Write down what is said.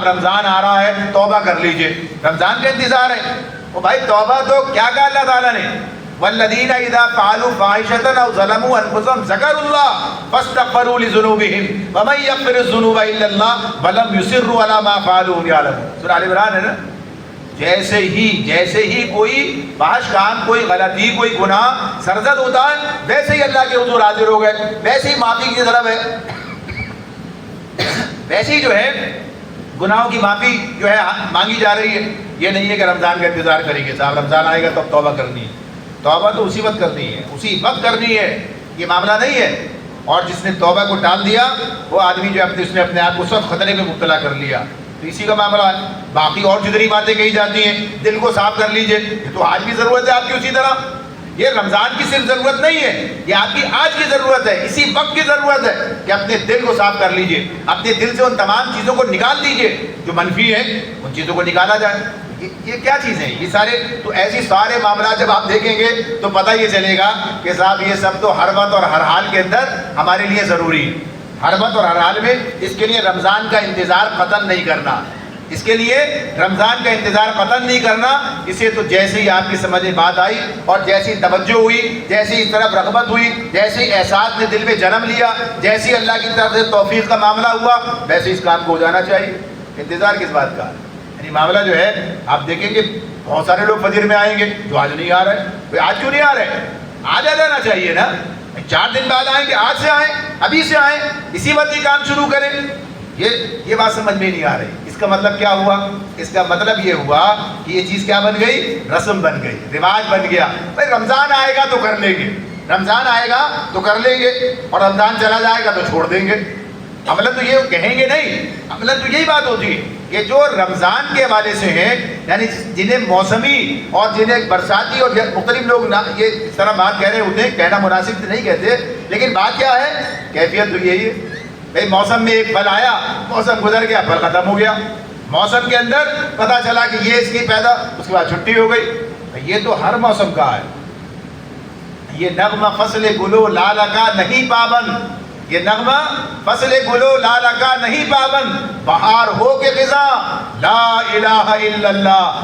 جناب رمضان آ رہا ہے توبہ کر لیجئے، رمضان کا انتظار ہے۔ وہ بھائی توبہ تو کیا کہا اللہ تعالیٰ نے، والذین اذا فعلوا فاحشة او ظلموا انفسهم ذکروا اللہ فاستغفروا لذنوبهم ومن یغفر الذنوب الا اللہ ولم یصروا علی ما فعلوا وهم یعلمون، سورہ آل عمران ہے نا۔ جیسے ہی کوئی فحش کام، کوئی غلطی، کوئی گناہ سرزد ہوتا ہے، ویسے ہی اللہ کے حضور حاضر ہو گئے، ویسے ہی معافی کی طلب ہے، ویسے ہی جو ہے گناہوں کی معافی جو ہے مانگی جا رہی ہے۔ یہ نہیں ہے کہ رمضان کا انتظار کریں گے، صاحب رمضان آئے گا تب توبہ کرنی ہے، توبہ تو اسی وقت کرنی ہے، اسی وقت کرنی ہے، یہ معاملہ نہیں ہے۔ اور جس نے توبہ کو ٹال دیا وہ آدمی جو اس نے اپنے آپ کو سب خطرے میں مبتلا کر لیا، تو اسی کا معاملہ ہے۔ باقی اور جتنی باتیں کہی جاتی ہیں، دل کو صاف کر لیجئے، یہ تو آج بھی ضرورت ہے آپ کی اسی طرح۔ یہ رمضان کی صرف ضرورت نہیں ہے، یہ آپ کی آج کی ضرورت ہے، اسی وقت کی ضرورت ہے کہ اپنے دل کو صاف کر لیجئے، اپنے دل سے ان تمام چیزوں کو نکال دیجئے جو منفی ہیں، ان چیزوں کو نکالا جائے۔ یہ کیا چیزیں ہیں یہ سارے؟ تو ایسی سارے معاملات جب آپ دیکھیں گے تو پتہ یہ چلے گا کہ صاحب یہ سب تو ہر وقت اور ہر حال کے اندر ہمارے لیے ضروری ہے، ہر وقت اور ہر حال میں۔ اس کے لیے رمضان کا انتظار قطعاً نہیں کرنا، اس کے لیے رمضان کا انتظار قطعاً نہیں کرنا۔ اسے تو جیسے ہی آپ کی سمجھ میں بات آئی اور جیسی توجہ ہوئی، جیسی اس طرف رغبت ہوئی، جیسے احساس نے دل میں جنم لیا، جیسی اللہ کی طرف سے توفیق کا معاملہ ہوا، ویسے اس کام کو ہو جانا چاہیے۔ انتظار کس بات کا؟ یعنی معاملہ جو ہے آپ دیکھیں گے بہت سارے لوگ فجر میں آئیں گے جو آج نہیں آ رہے، بھئی آج کیوں نہیں آ رہے؟ آج آ جانا چاہیے نا، 4 دن بعد آئیں گے، آج سے آئیں، ابھی سے آئیں، اسی وقت یہ کام شروع کریں۔ یہ بات سمجھ میں نہیں آ رہی۔ اس کا مطلب کیا ہوا؟ اس کا مطلب یہ ہوا کہ یہ چیز کیا بن گئی؟ رسم بن گئی، رواج بن گیا۔ بھئی رمضان آئے گا تو کر لیں گے، رمضان آئے گا تو کر لیں گے، اور رمضان چلا جائے گا تو چھوڑ دیں گے۔ عملاً تو یہ کہیں گے نہیں، عملاً تو یہی بات ہوتی ہے کہ جو رمضان کے حوالے سے ہیں، یعنی جنہیں موسمی اور جنہیں برساتی اور مختلف لوگ یہ اس طرح بات کہہ رہے ہوتے ہیں، کہنا مناسب تو نہیں کہتے، لیکن بات کیا ہے؟ کیفیت تو یہی ہے۔ بھئی موسم میں ایک پھل آیا، موسم گزر گیا، پھل ختم ہو گیا۔ موسم کے اندر پتہ چلا کہ یہ اس کی پیدا، اس کے بعد چھٹی ہو گئی۔ یہ تو ہر موسم کا ہے۔ یہ نغمہ فصل گلو لال کا نہیں پابند، یہ نغمہ فصل گلو لال کا نہیں پابند، بہار ہو کے خزاں لا الہ الا اللہ۔